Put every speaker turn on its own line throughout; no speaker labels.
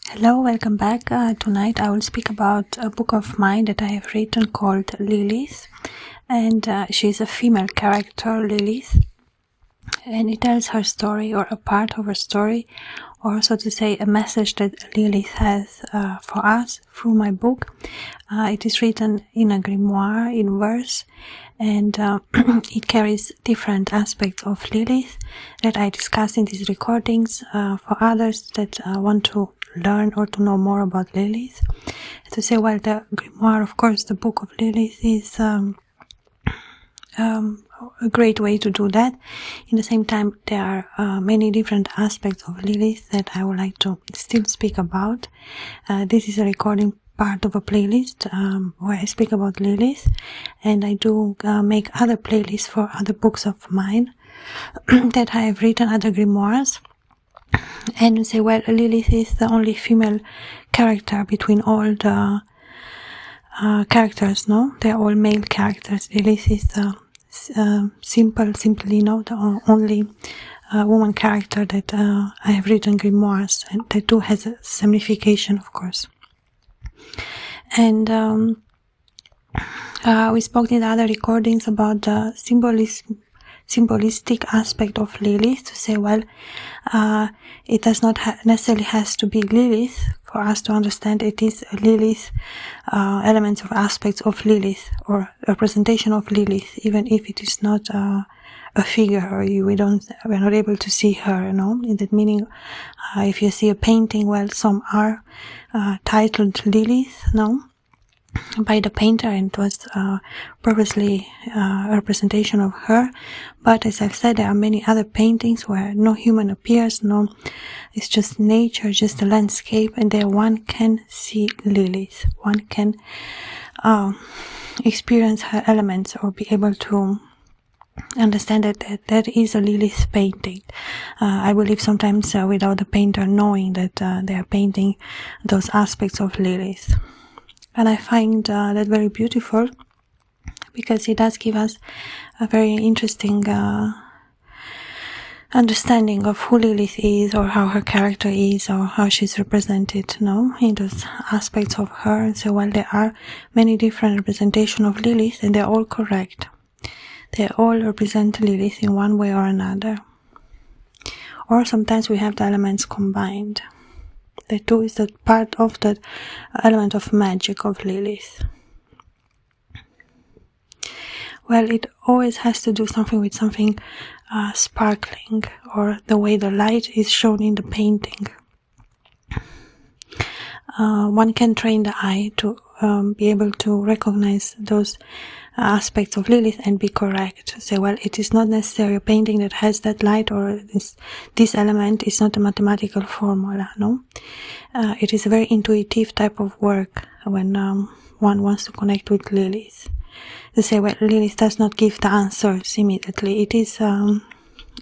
Hello, welcome back. Tonight I will speak about a book of mine that I have written called Lilith, and she's a female character, Lilith, and it tells her story, or a part of her story, or so to say a message that Lilith has for us through my book. It is written in a grimoire, in verse, and it carries different aspects of Lilith that I discuss in these recordings for others that want to learn or to know more about Lilith. To say, well, the grimoire, of course, the book of Lilith is a great way to do that. In the same time, there are many different aspects of Lilith that I would like to still speak about. This is a recording part of a playlist where I speak about Lilith, and I do make other playlists for other books of mine that I have written, other grimoires. And you say, well, Lilith is the only female character between all the characters, no? They're all male characters. Lilith is the simply, no, the only woman character that I have written grimoires, and that too has a signification, of course. And we spoke in the other recordings about the symbolistic aspect of Lilith, to say, well, it does not necessarily has to be Lilith for us to understand it is Lilith, elements or aspects of Lilith, or representation of Lilith, even if it is not a figure, or we're not able to see her, you know, in that meaning. If you see a painting, well, some are titled Lilith, no, by the painter, and it was purposely a representation of her. But as I've said, there are many other paintings where no human appears, no, it's just nature, just the landscape, and there one can see Lilith, one can experience her elements, or be able to understand that is a Lilith painting. I believe sometimes without the painter knowing that they are painting those aspects of Lilith. And I find that very beautiful, because it does give us a very interesting understanding of who Lilith is, or how her character is, or how she's represented, no, in those aspects of her. And so, well, there are many different representations of Lilith, and they're all correct. They all represent Lilith in one way or another. Or sometimes we have the elements combined. The two is the part of that element of magic of Lilith. Well, it always has to do something with something sparkling, or the way the light is shown in the painting. One can train the eye to be able to recognize those aspects of Lilith and be correct. Say, well, it is not necessarily a painting that has that light, or this element is not a mathematical formula, no? It is a very intuitive type of work when one wants to connect with Lilith. They say, well, Lilith does not give the answers immediately. It is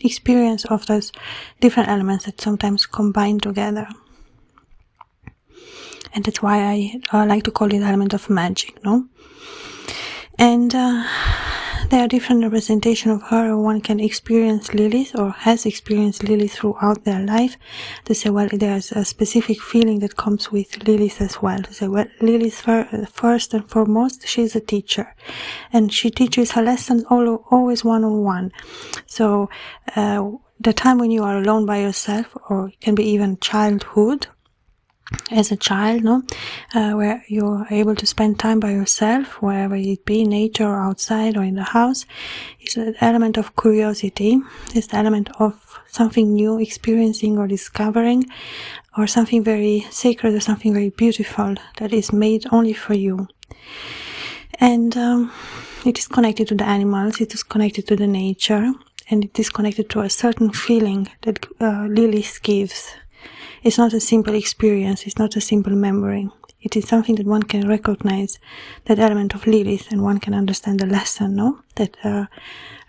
experience of those different elements that sometimes combine together. And that's why I like to call it element of magic, no? And there are different representations of her. One can experience Lilith, or has experienced Lilith throughout their life. To say, well, there's a specific feeling that comes with Lilith as well. To say, well, Lilith first and foremost, she's a teacher, and she teaches her lessons always one-on-one. So the time when you are alone by yourself, or it can be even childhood, as a child, no, where you're able to spend time by yourself, wherever it be, nature or outside or in the house, is an element of curiosity. It's the element of something new, experiencing or discovering, or something very sacred or something very beautiful that is made only for you. And it is connected to the animals, it is connected to the nature, and it is connected to a certain feeling that Lilith gives. It's not a simple experience, it's not a simple memory. It is something that one can recognize, that element of Lilith, and one can understand the lesson, no, that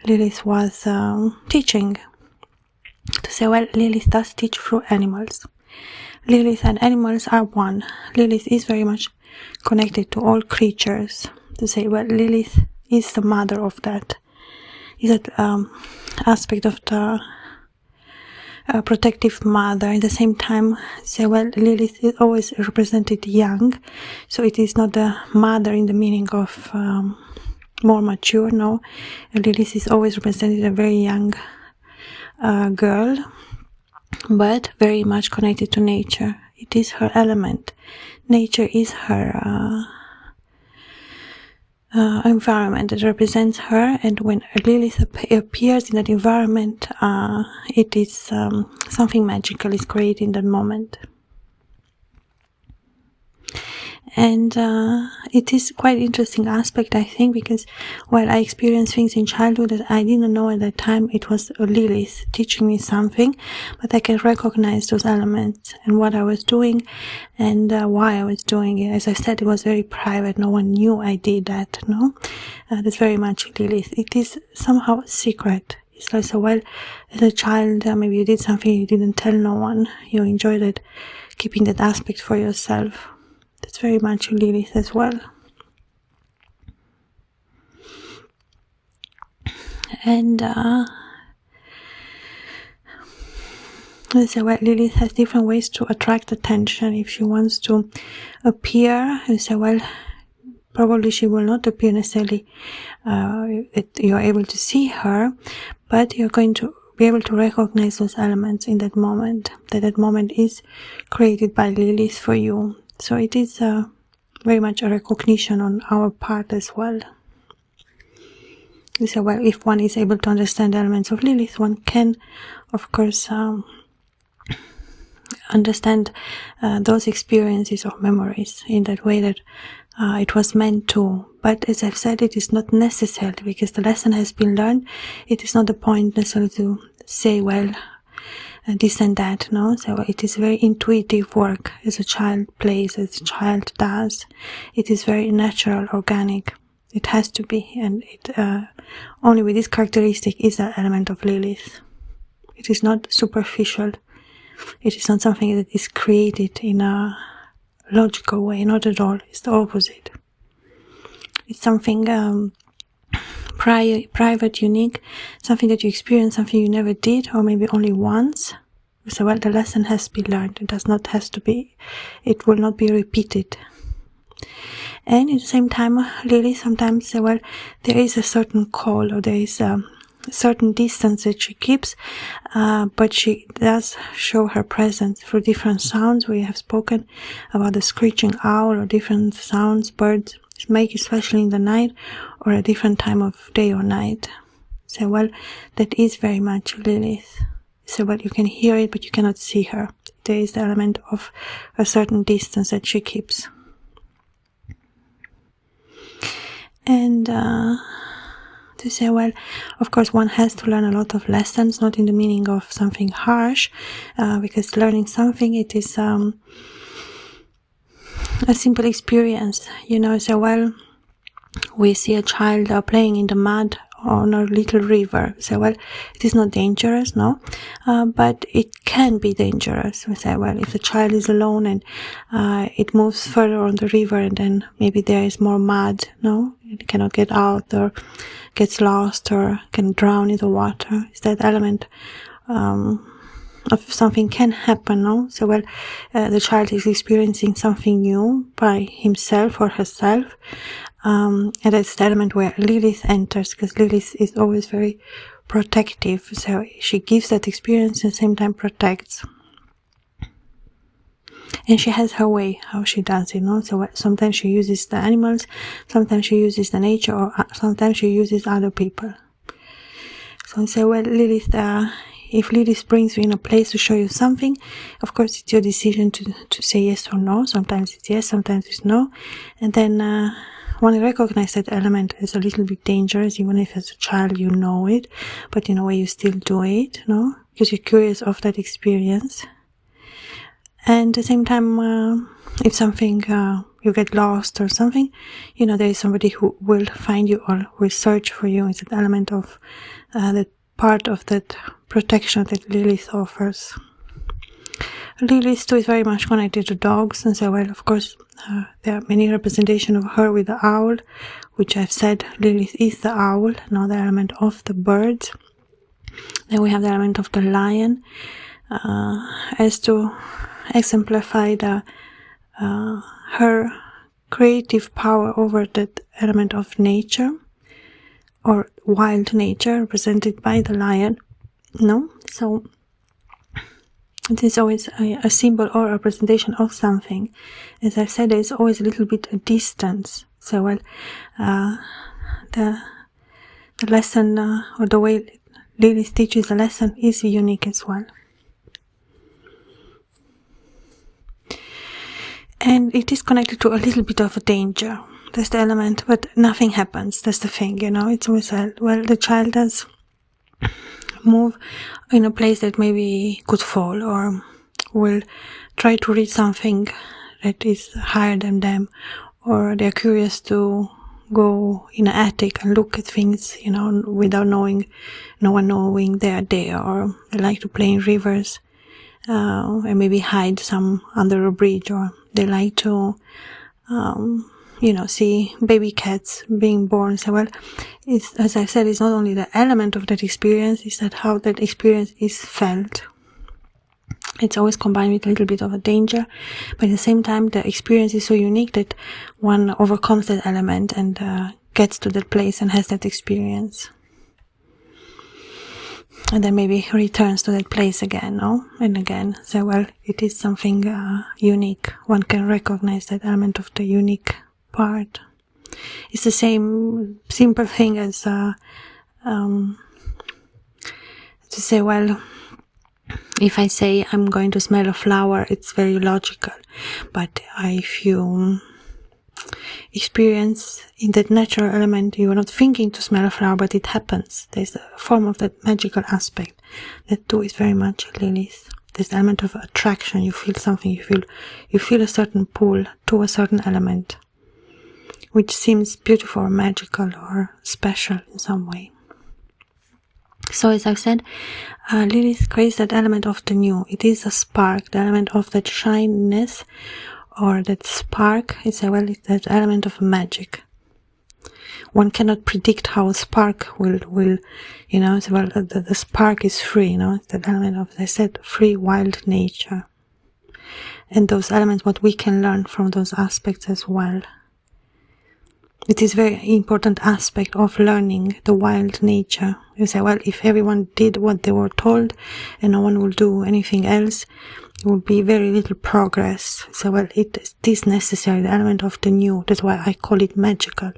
Lilith was teaching. To say, well, Lilith does teach through animals. Lilith and animals are one. Lilith is very much connected to all creatures. To say, well, Lilith is the mother of that. Is that aspect of the a protective mother. At the same time, say, well, Lilith is always represented young, so it is not a mother in the meaning of more mature. No, Lilith is always represented a very young girl, but very much connected to nature. It is her element. Nature is her environment that represents her, and when Lilith appears in that environment, it is something magical is created in that moment. And it is quite interesting aspect, I think, because while I experienced things in childhood that I didn't know at that time, it was Lilith teaching me something, but I can recognize those elements and what I was doing and why I was doing it. As I said, it was very private. No one knew I did that, no? That's very much Lilith. It is somehow secret. It's like, so, well, as a child, maybe you did something you didn't tell no one. You enjoyed it, keeping that aspect for yourself. That's very much Lilith as well. And let's say, well, Lilith has different ways to attract attention. If she wants to appear, you say, well, probably she will not appear necessarily that you're able to see her, but you're going to be able to recognize those elements in that moment, that moment is created by Lilith for you. So it is very much a recognition on our part as well. So, well, if one is able to understand the elements of Lilith, one can, of course, understand those experiences or memories in that way that it was meant to. But as I've said, it is not necessary, because the lesson has been learned. It is not the point necessarily to say, well, this and that, no? So it is very intuitive work as a child plays, as a child does. It is very natural, organic. It has to be, and it only with this characteristic is the element of Lilith. It is not superficial. It is not something that is created in a logical way, not at all. It's the opposite. It's something private, unique, something that you experience, something you never did, or maybe only once. So, well, the lesson has been learned. It will not be repeated. And at the same time, Lilith sometimes say, well, there is a certain call, or there is a certain distance that she keeps, but she does show her presence through different sounds. We have spoken about the screeching owl, or different sounds birds make, especially in the night, or a different time of day or night. So, well, that is very much Lilith. So, well, you can hear it, but you cannot see her. There is the element of a certain distance that she keeps. And to say, well, of course, one has to learn a lot of lessons, not in the meaning of something harsh, because learning something, it is a simple experience, you know. So, well, we see a child playing in the mud on a little river. So, well, it is not dangerous, no, but it can be dangerous. We say, well, if the child is alone and it moves further on the river, and then maybe there is more mud, no, it cannot get out, or gets lost, or can drown in the water. It's that element of something can happen, no? So, well, the child is experiencing something new by himself or herself, and that's the element where Lilith enters, because Lilith is always very protective. So she gives that experience and at the same time protects. And she has her way how she does it, no? So sometimes she uses the animals, sometimes she uses the nature, or sometimes she uses other people. So I say, well, Lilith, if Lilith brings you in a place to show you something, of course it's your decision to say yes or no. Sometimes it's yes, sometimes it's no. And then when you recognize that element as a little bit dangerous, even if as a child you know it, but in a way you still do it, no? Because you're curious of that experience. And at the same time, if something, you get lost or something, you know, there is somebody who will find you or will search for you. It's an element of that part of that protection that Lilith offers. Lilith too is very much connected to dogs, and so, well, of course, there are many representations of her with the owl, which I've said Lilith is the owl, now the element of the birds. Then we have the element of the lion, as to exemplify her creative power over that element of nature, or wild nature, represented by the lion. No? So it is always a symbol or a representation of something. As I said, there is always a little bit of distance. So, well, the lesson, or the way Lilith teaches a lesson, is unique as well. And it is connected to a little bit of a danger. That's the element, but nothing happens. That's the thing, you know. It's always, well, the child does move in a place that maybe could fall, or will try to read something that is higher than them, or they're curious to go in an attic and look at things, you know, without knowing, no one knowing they are there, or they like to play in rivers, and maybe hide some under a bridge, or they like to, you know, see baby cats being born. So, well, it's, as I said, it's not only the element of that experience, it's that how that experience is felt. It's always combined with a little bit of a danger, but at the same time, the experience is so unique that one overcomes that element and gets to that place and has that experience. And then maybe returns to that place again, no? And again. So, well, it is something unique. One can recognize that element of the unique part. It's the same simple thing as to say, well, if I say I'm going to smell a flower, it's very logical. But if you experience in that natural element, you are not thinking to smell a flower, but it happens. There's a form of that magical aspect. That too is very much Lilith. There's the element of attraction. You feel something. You feel a certain pull to a certain element, which seems beautiful or magical or special in some way. So, as I've said, Lilith creates that element of the new. It is a spark, the element of that shininess, or that spark. It's that element of magic. One cannot predict how a spark will, you know. So, well, the spark is free, you know. It's that element of, as I said, free, wild nature. And those elements, what we can learn from those aspects as well. It is a very important aspect of learning the wild nature. You say, well, if everyone did what they were told and no one will do anything else, it will be very little progress. So, well, it is necessary, the element of the new. That's why I call it magical.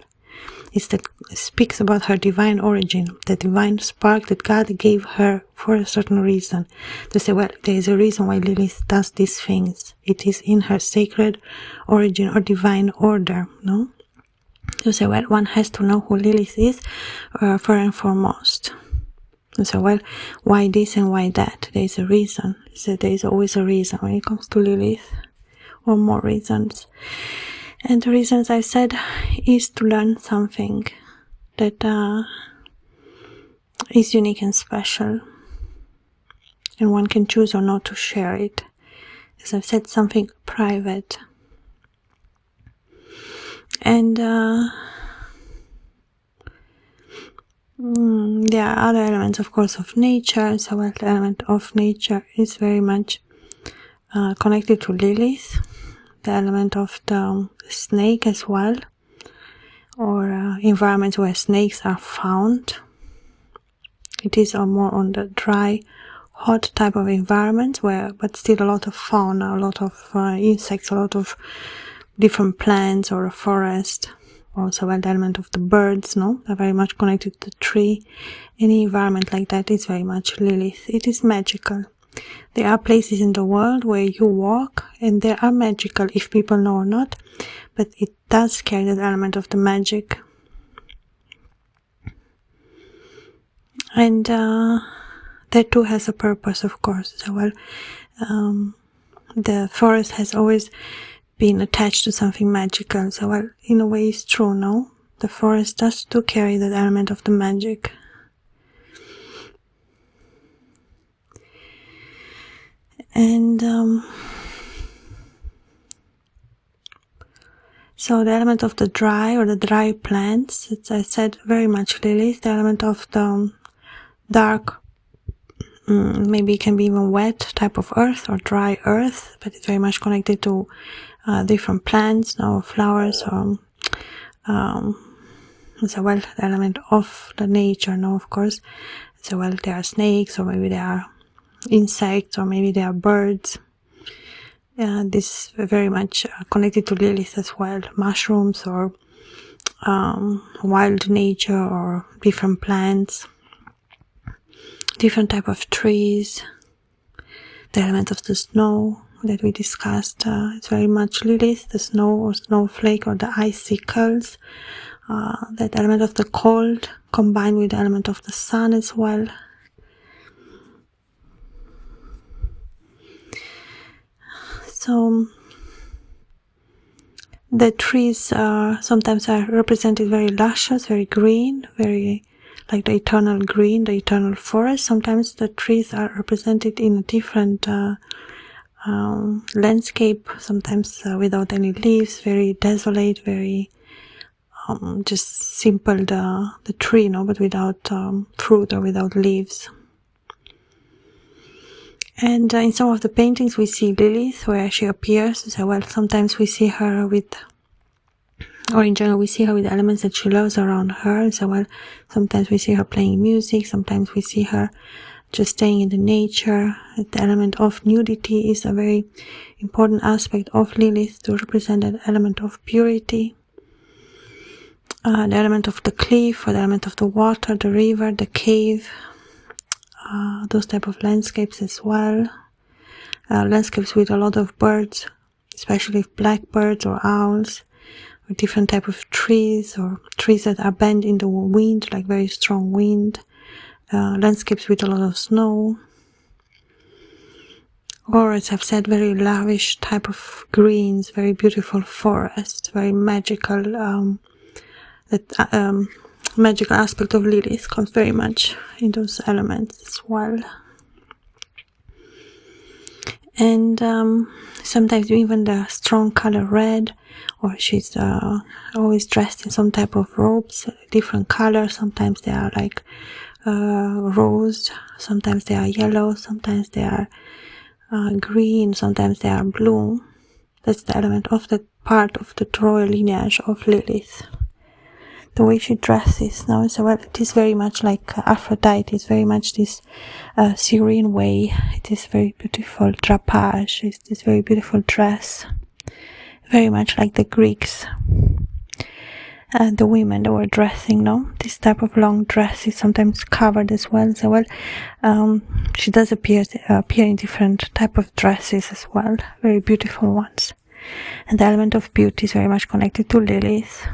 It speaks about her divine origin, the divine spark that God gave her for a certain reason. To say, well, there is a reason why Lilith does these things. It is in her sacred origin or divine order, no? To say, well, one has to know who Lilith is, first and foremost. And so, well, why this and why that? There is a reason. So there is always a reason when it comes to Lilith, or more reasons. And the reason, as I said, is to learn something that is unique and special. And one can choose or not to share it. As I've said, something private. And there are other elements, of course, of nature. So, well, the element of nature is very much connected to Lilith. The element of the snake as well, or environments where snakes are found. It is more on the dry, hot type of environment, but still a lot of fauna, a lot of insects, a lot of different plants, or a forest. Also, well, the element of the birds, no, are very much connected to the tree. Any environment like that is very much Lilith. It is magical. There are places in the world where you walk and they are magical, if people know or not, but it does carry that element of the magic. And that too has a purpose, of course. So, well, the forest has always been attached to something magical. So, well, in a way it's true, no? The forest does too carry that element of the magic. And so the element of the dry, or the dry plants, it's, I said, very much Lilith. The element of the dark maybe it can be even wet type of earth or dry earth, but it's very much connected to different plants, flowers, or so well, the element of the nature, of course. So well, there are snakes, or maybe there are insects, or maybe there are birds. This very much connected to Lilith as well. Mushrooms, or wild nature, or different plants, different type of trees. The element of the snow that we discussed, it's very much Lilith, the snow or snowflake, or the icicles. That element of the cold combined with the element of the sun as well. So the trees sometimes are represented very luscious, very green, very like the eternal green, the eternal forest. Sometimes the trees are represented in a different landscape, sometimes without any leaves, very desolate, very just simple the tree, but without fruit or without leaves. And in some of the paintings we see Lilith, where she appears. So well, sometimes we see her with, or in general we see her with elements that she loves around her. So well, sometimes we see her playing music, sometimes we see her just staying in the nature. The element of nudity is a very important aspect of Lilith, to represent that element of purity. The element of the cliff, or the element of the water, the river, the cave, those type of landscapes as well. Landscapes with a lot of birds, especially blackbirds or owls, or different type of trees, or trees that are bent in the wind, like very strong wind. Landscapes with a lot of snow. Or, as I've said, very lavish type of greens, very beautiful forests, very magical. That magical aspect of Lilith comes very much in those elements as well. And sometimes even the strong color red, or she's always dressed in some type of robes, different colors. Sometimes they are like rose, sometimes they are yellow, sometimes they are green, sometimes they are blue. That's the element of that part of the royal lineage of Lilith. The way she dresses now, so well, it is very much like Aphrodite. It's very much this serene way. It is very beautiful drapage. It's this very beautiful dress, very much like the Greeks. The women that were dressing, this type of long dresses, sometimes covered as well. So well, she does appear in different type of dresses as well, very beautiful ones. And the element of beauty is very much connected to Lilith.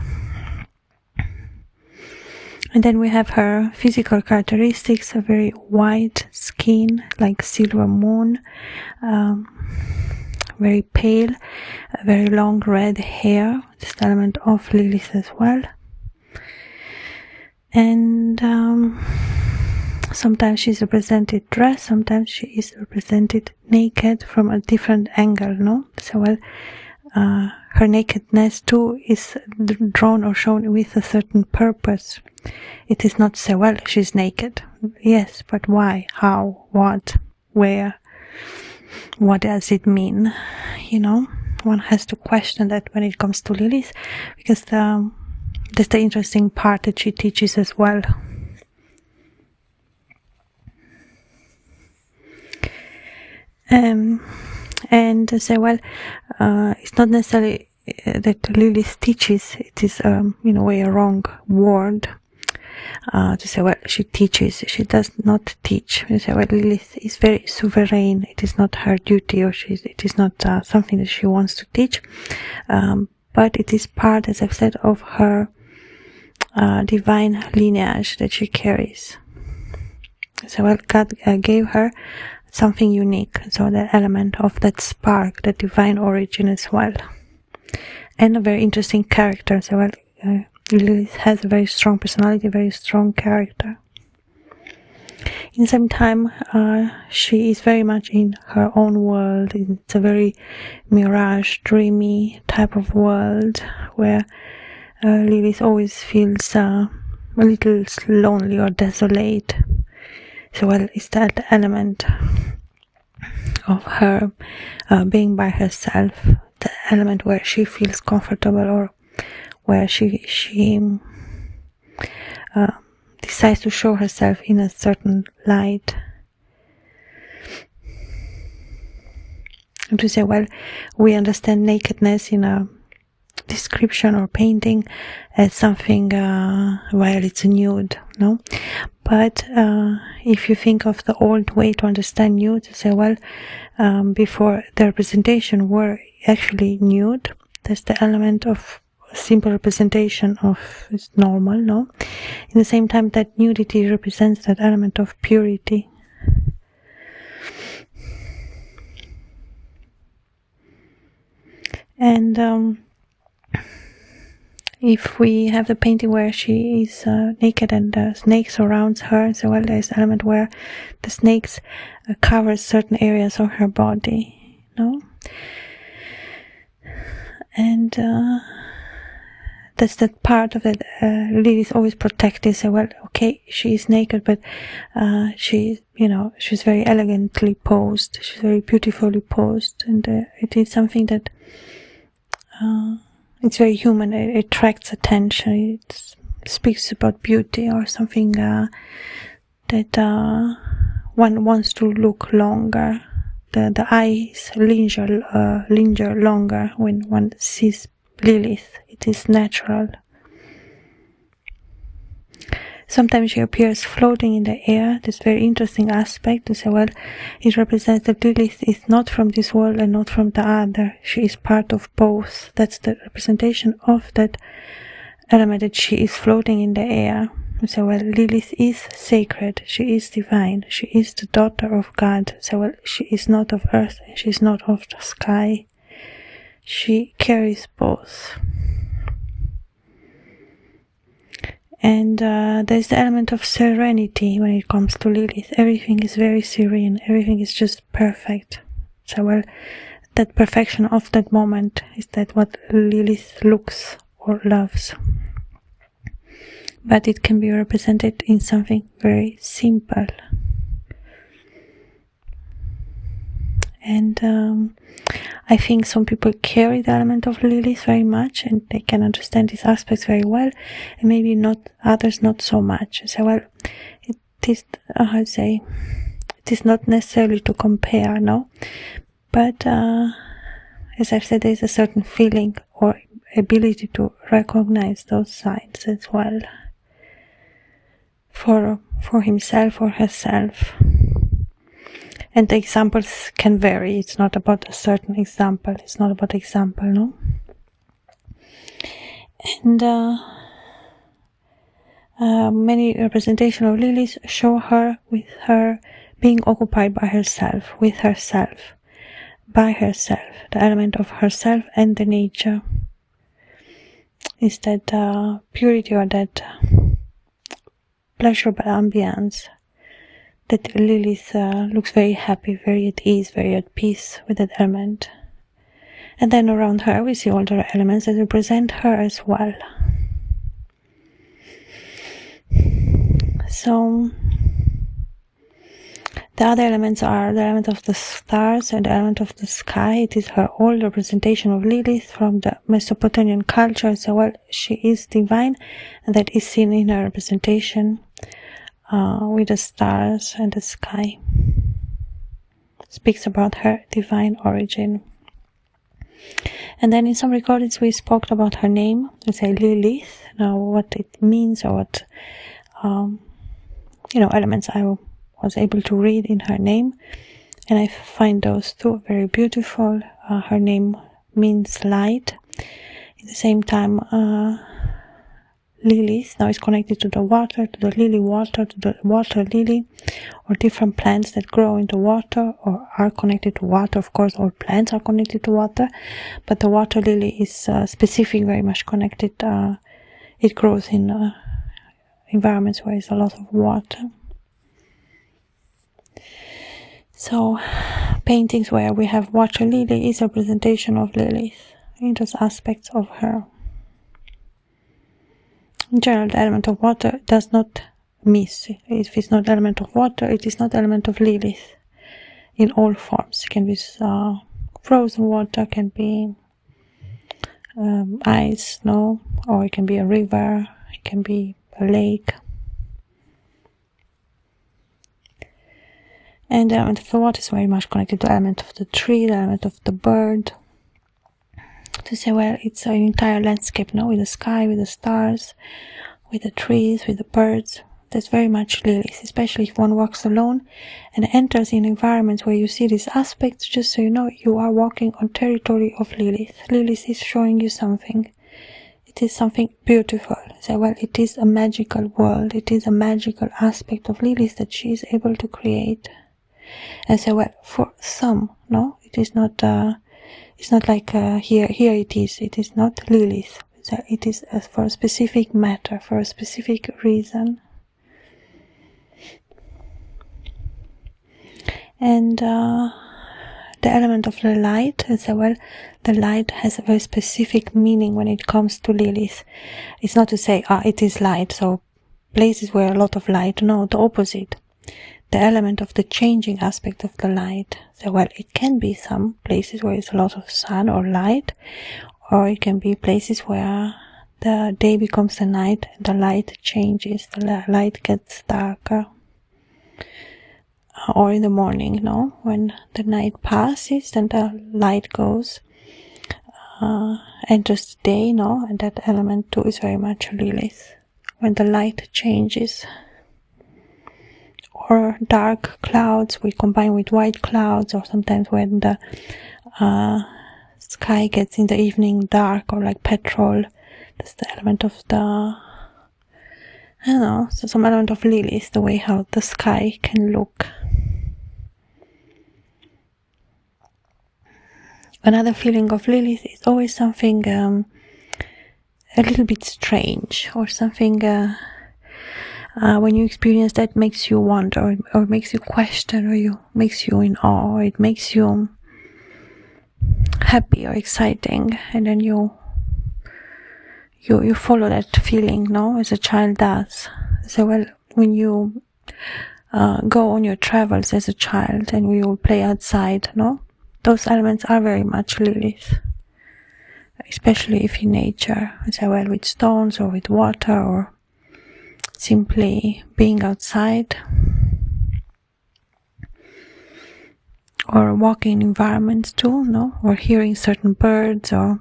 And then we have her physical characteristics: a very white skin, like silver moon, very pale, very long red hair, this element of Lilith as well. And sometimes she's represented dressed, sometimes she is represented naked from a different angle, So well, her nakedness too is drawn or shown with a certain purpose. It is not so well, she's naked. Yes, but why? How? What? Where? What does it mean? One has to question that when it comes to Lilith, because that's the interesting part that she teaches as well. And so well, it's not necessarily that Lilith teaches. It is, in a way, a wrong word to say, well, she teaches. She does not teach. You say, well, Lilith is very sovereign. It is not her duty, or it is not something that she wants to teach. But it is part, as I've said, of her divine lineage that she carries. So, well, God gave her something unique, so the element of that spark, that divine origin as well, and a very interesting character. So well, Lilith has a very strong personality, very strong character. In the same time, she is very much in her own world. It's a very mirage, dreamy type of world where Lilith always feels a little lonely or desolate. So well, it's that element of her being by herself, the element where she feels comfortable, or where she decides to show herself in a certain light. And to say, well, we understand nakedness in a description or painting as something, well, it's a nude, no? But if you think of the old way to understand nude, to say, well, before the representation were actually nude, there's the element of simple representation of it's normal, no? In the same time that nudity represents that element of purity. And if we have the painting where she is naked and the snake surrounds her, so well, there's an element where the snakes cover certain areas of her body, no? And that's that part of it. Lilith always protected. So well, okay, she is naked, but she's very elegantly posed. She's very beautifully posed, and it is something that it's very human. It attracts attention. It speaks about beauty or something that one wants to look longer. The eyes linger longer when one sees Lilith. It is natural. Sometimes she appears floating in the air. This very interesting aspect to say, well, it represents that Lilith is not from this world and not from the other. She is part of both. That's the representation of that element, that she is floating in the air. So well, Lilith is sacred. She is divine. She is the daughter of God. So well, she is not of earth. She is not of the sky. She carries both. And there's the element of serenity when it comes to Lilith. Everything is very serene. Everything is just perfect. So well, that perfection of that moment is that what Lilith looks or loves. But it can be represented in something very simple. And I think some people carry the element of Lilith very much, and they can understand these aspects very well, and maybe not others not so much. So well, it is it is not necessarily to compare, no, but as I've said, there is a certain feeling or ability to recognize those signs as well for himself or herself. And the examples can vary. It's not about a certain example. It's not about example, no? And many representations of Lilith show her with her being occupied by herself, with herself, by herself. The element of herself and the nature is that purity or that pleasurable ambience. That Lilith looks very happy, very at ease, very at peace with that element. And then around her we see all the elements that represent her as well. So the other elements are the element of the stars and the element of the sky. It is her old representation of Lilith from the Mesopotamian culture. So well, she is divine, and that is seen in her representation with the stars and the sky. Speaks about her divine origin. And then in some recordings we spoke about her name. We say Lilith. Now what it means, or what elements I was able to read in her name, and I find those two very beautiful. Her name means light. At the same time, Lilith now is connected to the water, to the lily water, to the water lily, or different plants that grow in the water or are connected to water. Of course, all plants are connected to water, but the water lily is specific, very much connected. It grows in environments where there's a lot of water. So, paintings where we have water lily is a representation of Lilith in those aspects of her. In general, the element of water does not miss. If it's not element of water, it is not element of Lilith in all forms. It can be frozen water, can be ice, snow, or it can be a river, it can be a lake. And the element of the water is very much connected to the element of the tree, the element of the bird. To say, well, it's an entire landscape, with the sky, with the stars, with the trees, with the birds. That's very much Lilith, especially if one walks alone and enters in environments where you see these aspects, just so you know, you are walking on territory of Lilith. Lilith is showing you something. It is something beautiful. So, well, it is a magical world. It is a magical aspect of Lilith that she is able to create. And so, well, for some, it is not, it's not like here it is not Lilith. So it is for a specific matter, for a specific reason. And the element of the light, and so, well, the light has a very specific meaning when it comes to Lilith. It's not to say, it is light, so places where a lot of light. No, the opposite. The element of the changing aspect of the light. So, well, it can be some places where it's a lot of sun or light, or it can be places where the day becomes the night and the light changes, the light gets darker. Or in the morning, when the night passes, then the light goes, enters the day, and that element too is very much Lilith. When the light changes. Or dark clouds will combine with white clouds, or sometimes when the sky gets in the evening dark, or like petrol, that's the element of the, so some element of Lilith, the way how the sky can look. Another feeling of Lilith is always something a little bit strange, or something when you experience that makes you wonder, or makes you question, or makes you in awe, or it makes you happy or exciting, and then you follow that feeling, as a child does. So, well, when you go on your travels as a child and we will play outside, those elements are very much Lilith, especially if in nature. So, well, with stones or with water, or simply being outside, or walking in environments too, or hearing certain birds, or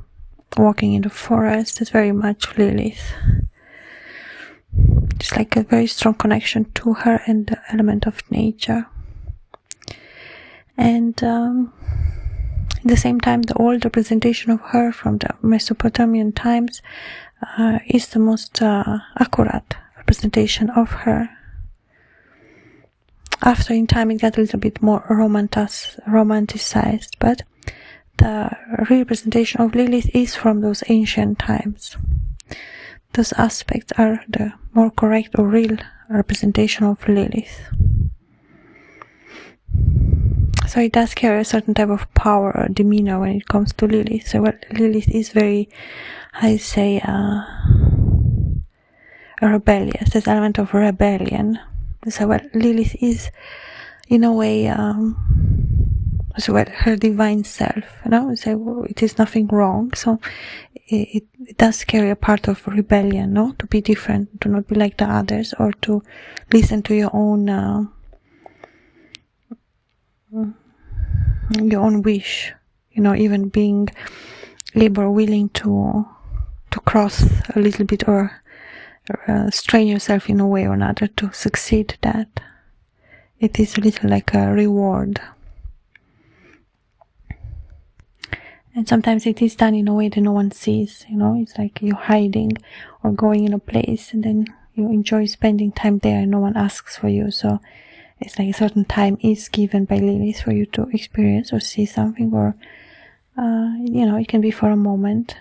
walking in the forest, is very much Lilith. It's like a very strong connection to her and the element of nature. And at the same time, the old representation of her from the Mesopotamian times is the most accurate representation of her. After in time it got a little bit more romanticized, but the representation of Lilith is from those ancient times. Those aspects are the more correct or real representation of Lilith. So it does carry a certain type of power or demeanor when it comes to Lilith. So Lilith is very, rebellious. There's an element of rebellion. So Lilith is, in a way, her divine self. So it is nothing wrong. So it does carry a part of rebellion, to be different, to not be like the others, or to listen to your own wish, even being able or willing to cross a little bit, or strain yourself in a way or another to succeed that. It is a little like a reward. And sometimes it is done in a way that no one sees, it's like you're hiding or going in a place, and then you enjoy spending time there and no one asks for you. So it's like a certain time is given by Lilith for you to experience or see something, or it can be for a moment.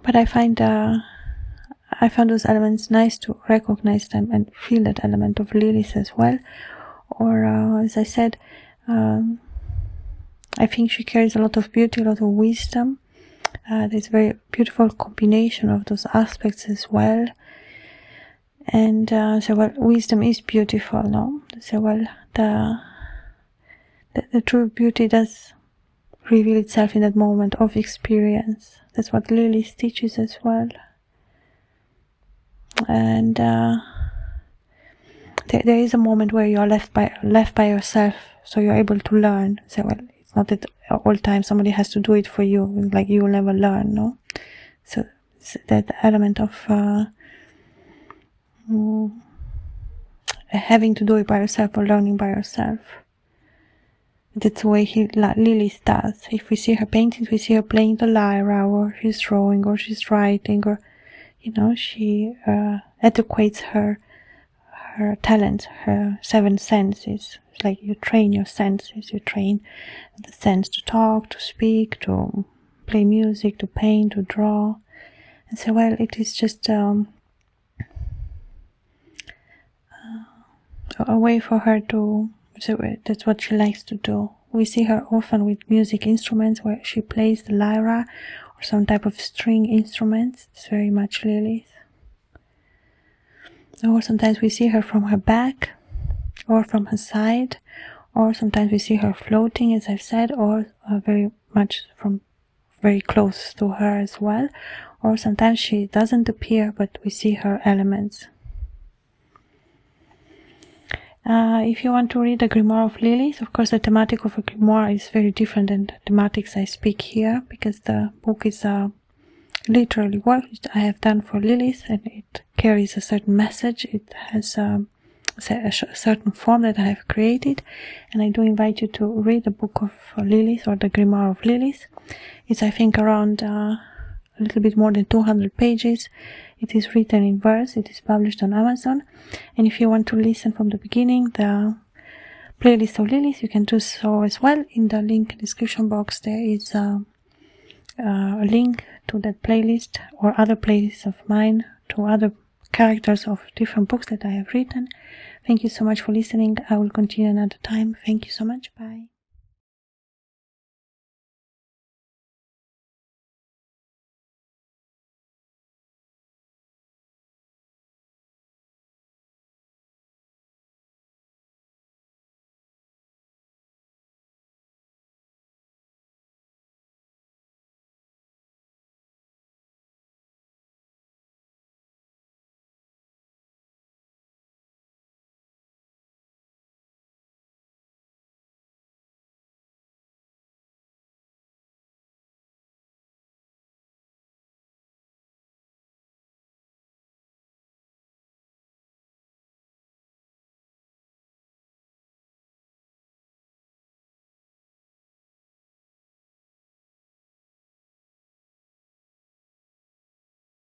But I found those elements nice to recognize them and feel that element of Lilith as well. Or as I said, I think she carries a lot of beauty, a lot of wisdom. There's a very beautiful combination of those aspects as well. And so, well, wisdom is beautiful, no? So, well, the true beauty does reveal itself in that moment of experience. That's what Lilith teaches as well. And there is a moment where you are left by yourself, so you're able to learn. So, well, it's not that all time somebody has to do it for you, like you will never learn, no? So that element of having to do it by yourself or learning by yourself. That's the way Lilith does. If we see her paintings, we see her playing the lyra, or she's drawing, or she's writing, or, you know, she adequates her talents, her 7 senses. It's like you train your senses. You train the sense to talk, to speak, to play music, to paint, to draw. And so, well, it is just a way for her to, so that's what she likes to do. We see her often with music instruments where she plays the lyra or some type of string instruments. It's very much Lilith. Or sometimes we see her from her back or from her side, or sometimes we see her floating, as I've said, or very much from very close to her as well. Or sometimes she doesn't appear, but we see her elements. If you want to read the Grimoire of Lilith, of course the thematic of a grimoire is very different than the thematics I speak here, because the book is literally work which I have done for Lilith, and it carries a certain message. It has a certain form that I have created, and I do invite you to read the book of Lilith, or the Grimoire of Lilith. It's, I think, around a little bit more than 200 pages. It is written in verse. It is published on Amazon. And if you want to listen from the beginning, the playlist of Lilith, you can do so as well. In the link description box, there is a link to that playlist, or other playlists of mine, to other characters of different books that I have written. Thank you so much for listening. I will continue another time. Thank you so much. Bye.